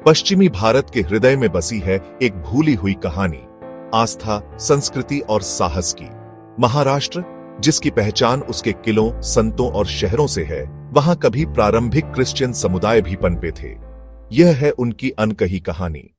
पश्चिमी भारत के हृदय में बसी है एक भूली हुई कहानी, आस्था, संस्कृति और साहस की। महाराष्ट्र, जिसकी पहचान उसके किलों, संतों और शहरों से है, वहां कभी प्रारंभिक क्रिश्चियन समुदाय भी पनपे थे। यह है उनकी अनकही कहानी।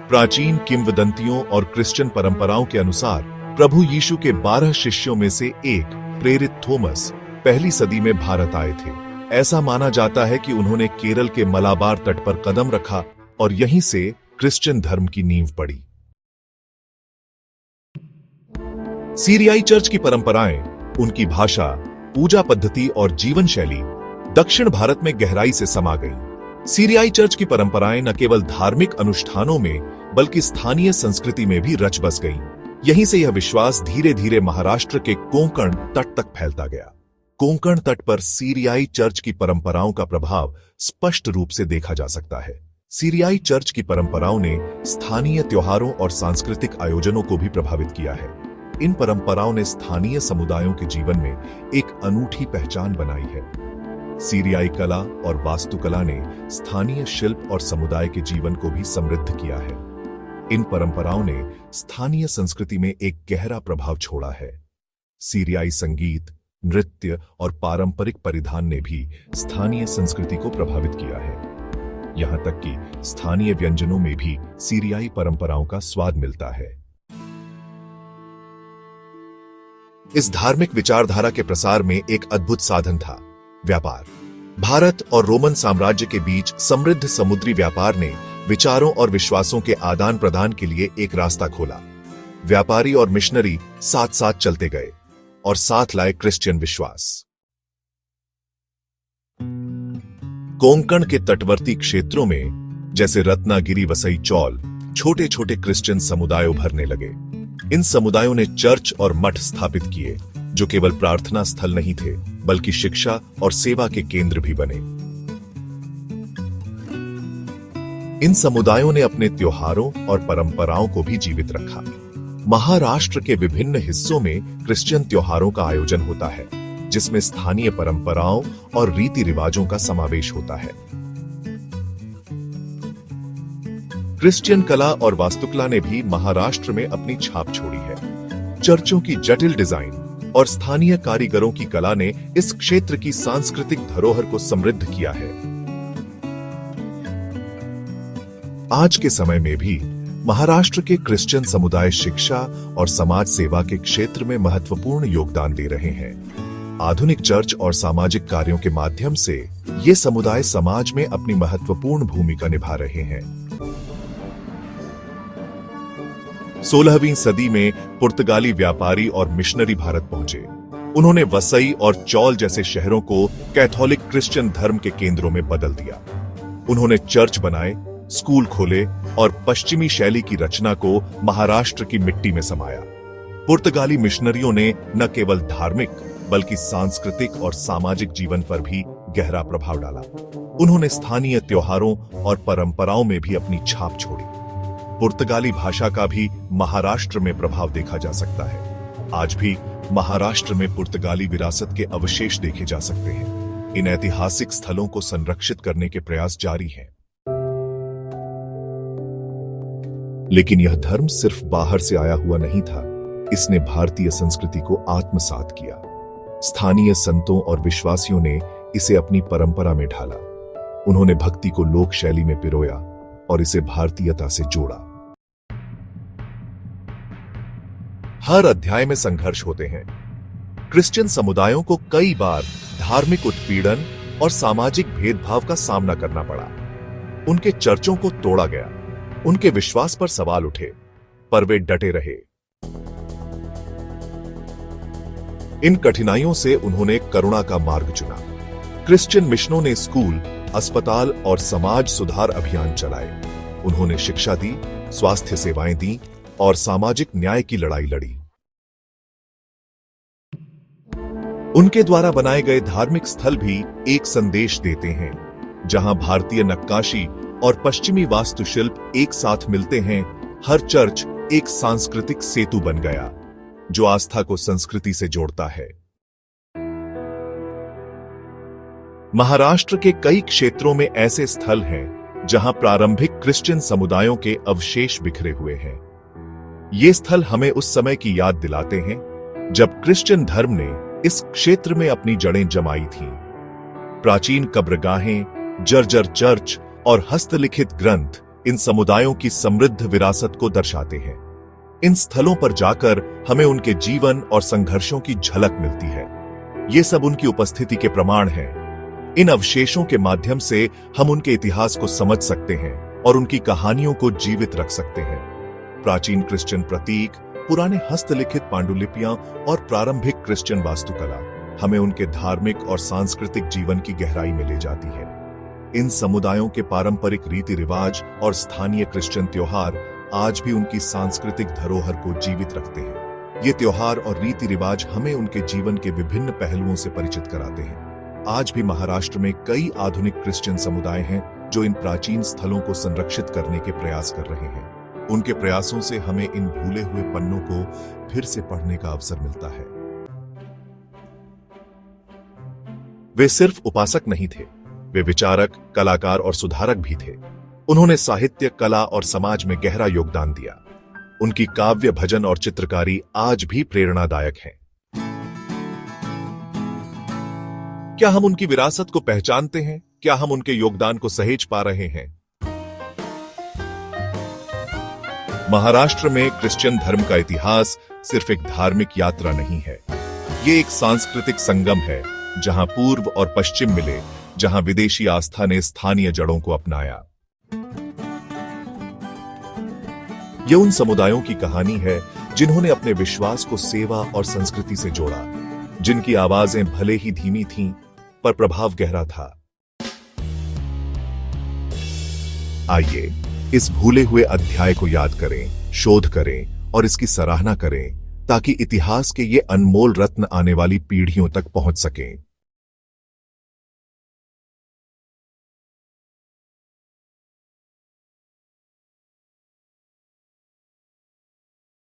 प्राचीन किंवदंतियों और क्रिश्चियन परंपराओं के अनुसार प्रभु यीशु के 12 शिष्यों में से एक, प्रेरित थॉमस, पहली सदी में भारत आए थे। ऐसा माना जाता है कि उन्होंने केरल के मलाबार तट पर कदम रखा और यहीं से क्रिश्चियन धर्म की नींव पड़ी। सीरियाई चर्च की परंपराएं, उनकी भाषा, पूजा पद्धति और जीवन शैली दक्षिण भारत में गहराई से समा गई। सीरियाई चर्च की परंपराएं न केवल धार्मिक अनुष्ठानों में बल्कि स्थानीय संस्कृति में भी रच बस गईं। यहीं से यह विश्वास धीरे धीरे महाराष्ट्र के कोंकण तट तक फैलता गया। कोंकण तट पर सीरियाई चर्च की परंपराओं का प्रभाव स्पष्ट रूप से देखा जा सकता है। सीरियाई चर्च की परंपराओं ने स्थानीय त्योहारों और सांस्कृतिक आयोजनों को भी प्रभावित किया है। इन परंपराओं ने स्थानीय समुदायों के जीवन में एक अनूठी पहचान बनाई है। सीरियाई कला और वास्तुकला ने स्थानीय शिल्प और समुदाय के जीवन को भी समृद्ध किया है। इन परंपराओं ने स्थानीय संस्कृति में एक गहरा प्रभाव छोड़ा है। सीरियाई संगीत, नृत्य और पारंपरिक परिधान ने भी स्थानीय संस्कृति को प्रभावित किया है। यहां तक कि स्थानीय व्यंजनों में भी सीरियाई परंपराओं का स्वाद मिलता है। इस धार्मिक विचारधारा के प्रसार में एक अद्भुत साधन था, व्यापार। भारत और रोमन साम्राज्य के बीच समृद्ध समुद्री व्यापार ने विचारों और विश्वासों के आदान प्रदान के लिए एक रास्ता खोला। व्यापारी और मिशनरी साथ साथ चलते गए और साथ लाए क्रिश्चियन विश्वास। कोंकण के तटवर्ती क्षेत्रों में जैसे रत्नागिरी, वसई, चौल, छोटे छोटे क्रिश्चियन समुदाय उभरने लगे। इन समुदायों ने चर्च और मठ स्थापित किए, जो केवल प्रार्थना स्थल नहीं थे बल्कि शिक्षा और सेवा के केंद्र भी बने। इन समुदायों ने अपने त्योहारों और परंपराओं को भी जीवित रखा। महाराष्ट्र के विभिन्न हिस्सों में क्रिश्चियन त्योहारों का आयोजन होता है, जिसमें स्थानीय परंपराओं और रीति रिवाजों का समावेश होता है। क्रिश्चियन कला और वास्तुकला ने भी महाराष्ट्र में अपनी छाप छोड़ी है। चर्चों की जटिल डिजाइन और स्थानीय कारीगरों की कला ने इस क्षेत्र की सांस्कृतिक धरोहर को समृद्ध किया है। आज के समय में भी महाराष्ट्र के क्रिश्चियन समुदाय शिक्षा और समाज सेवा के क्षेत्र में महत्वपूर्ण योगदान दे रहे हैं। आधुनिक चर्च और सामाजिक कार्यों के माध्यम से ये समुदाय समाज में अपनी महत्वपूर्ण भूमिका निभा रहे हैं। 16वीं सदी में पुर्तगाली व्यापारी और मिशनरी भारत पहुंचे। उन्होंने वसई और चौल जैसे शहरों को कैथोलिक क्रिश्चियन धर्म के केंद्रों में बदल दिया। उन्होंने चर्च बनाए, स्कूल खोले और पश्चिमी शैली की रचना को महाराष्ट्र की मिट्टी में समाया। पुर्तगाली मिशनरियों ने न केवल धार्मिक बल्कि सांस्कृतिक और सामाजिक जीवन पर भी गहरा प्रभाव डाला। उन्होंने स्थानीय त्योहारों और परंपराओं में भी अपनी छाप छोड़ी। पुर्तगाली भाषा का भी महाराष्ट्र में प्रभाव देखा जा सकता है। आज भी महाराष्ट्र में पुर्तगाली विरासत के अवशेष देखे जा सकते हैं। इन ऐतिहासिक स्थलों को संरक्षित करने के प्रयास जारी हैं। लेकिन यह धर्म सिर्फ बाहर से आया हुआ नहीं था, इसने भारतीय संस्कृति को आत्मसात किया। स्थानीय संतों और विश्वासियों ने इसे अपनी परंपरा में ढाला। उन्होंने भक्ति को लोक शैली में पिरोया और इसे भारतीयता से जोड़ा। हर अध्याय में संघर्ष होते हैं। क्रिश्चियन समुदायों को कई बार धार्मिक उत्पीड़न और सामाजिक भेदभाव का सामना करना पड़ा। उनके चर्चों को तोड़ा गया, उनके विश्वास पर सवाल उठे, पर वे डटे रहे। इन कठिनाइयों से उन्होंने करुणा का मार्ग चुना। क्रिश्चियन मिशनों ने स्कूल, अस्पताल और समाज सुधार अभियान चलाए। उन्होंने शिक्षा दी, स्वास्थ्य सेवाएं दी और सामाजिक न्याय की लड़ाई लड़ी। उनके द्वारा बनाए गए धार्मिक स्थल भी एक संदेश देते हैं। जहां भारतीय नक्काशी और पश्चिमी वास्तुशिल्प एक साथ मिलते हैं, हर चर्च एक सांस्कृतिक सेतु बन गया जो आस्था को संस्कृति से जोड़ता है। महाराष्ट्र के कई क्षेत्रों में ऐसे स्थल हैं जहां प्रारंभिक क्रिश्चियन समुदायों के अवशेष बिखरे हुए हैं। ये स्थल हमें उस समय की याद दिलाते हैं जब क्रिश्चियन धर्म ने इस क्षेत्र में अपनी जड़ें जमाई थीं। प्राचीन कब्रगाहें, जर्जर चर्च और हस्तलिखित ग्रंथ इन समुदायों की समृद्ध विरासत को दर्शाते हैं। इन स्थलों पर जाकर हमें उनके जीवन और संघर्षों की झलक मिलती है। ये सब उनकी उपस्थिति के प्रमाण हैं। इन अवशेषों के माध्यम से हम उनके इतिहास को समझ सकते हैं और उनकी कहानियों को जीवित रख सकते हैं। प्राचीन क्रिश्चियन प्रतीक, पुराने हस्तलिखित पांडुलिपियां और प्रारंभिक क्रिश्चियन वास्तुकला हमें उनके धार्मिक और सांस्कृतिक जीवन की गहराई में ले जाती है। इन समुदायों के पारंपरिक रीति रिवाज और स्थानीय क्रिश्चियन त्योहार आज भी उनकी सांस्कृतिक धरोहर को जीवित रखते हैं। ये त्योहार और रीति रिवाज हमें उनके जीवन के विभिन्न पहलुओं से परिचित कराते हैं। आज भी महाराष्ट्र में कई आधुनिक क्रिश्चियन समुदाय हैं जो इन प्राचीन स्थलों को संरक्षित करने के प्रयास कर रहे हैं। उनके प्रयासों से हमें इन भूले हुए पन्नों को फिर से पढ़ने का अवसर मिलता है। वे सिर्फ उपासक नहीं थे, वे विचारक, कलाकार और सुधारक भी थे। उन्होंने साहित्य, कला और समाज में गहरा योगदान दिया। उनकी काव्य, भजन और चित्रकारी आज भी प्रेरणादायक है। क्या हम उनकी विरासत को पहचानते हैं? क्या हम उनके योगदान को सहेज पा रहे हैं? महाराष्ट्र में क्रिश्चियन धर्म का इतिहास सिर्फ एक धार्मिक यात्रा नहीं है, ये एक सांस्कृतिक संगम है जहां पूर्व और पश्चिम मिले, जहां विदेशी आस्था ने स्थानीय जड़ों को अपनाया। यह उन समुदायों की कहानी है जिन्होंने अपने विश्वास को सेवा और संस्कृति से जोड़ा, जिनकी आवाजें भले ही धीमी थीं, पर प्रभाव गहरा था। आइए इस भूले हुए अध्याय को याद करें, शोध करें और इसकी सराहना करें ताकि इतिहास के ये अनमोल रत्न आने वाली पीढ़ियों तक पहुंच सकें।